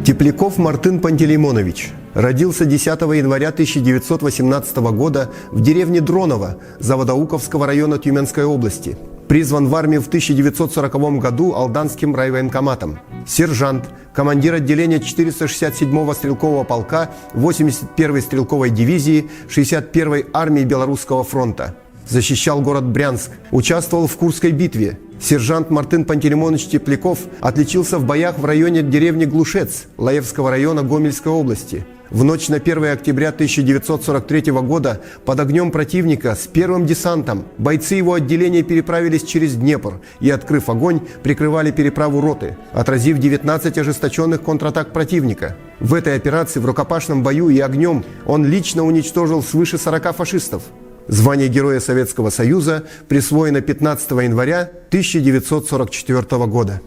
Тепляков Мартын Пантелеймонович родился 10 января 1918 года в деревне Дроново Заводоуковского района Тюменской области. Призван в армию в 1940 году Алданским райвоенкоматом. Сержант, командир отделения 467-го стрелкового полка 81-й стрелковой дивизии 61-й армии Белорусского фронта. Защищал город Брянск, участвовал в Курской битве. Сержант Мартын Пантелеймонович Тепляков отличился в боях в районе деревни Глушец Лаевского района Гомельской области. В ночь на 1 октября 1943 года под огнем противника с первым десантом бойцы его отделения переправились через Днепр и, открыв огонь, прикрывали переправу роты, отразив 19 ожесточенных контратак противника. В этой операции в рукопашном бою и огнем он лично уничтожил свыше 40 фашистов. Звание Героя Советского Союза присвоено 15 января 1944 года.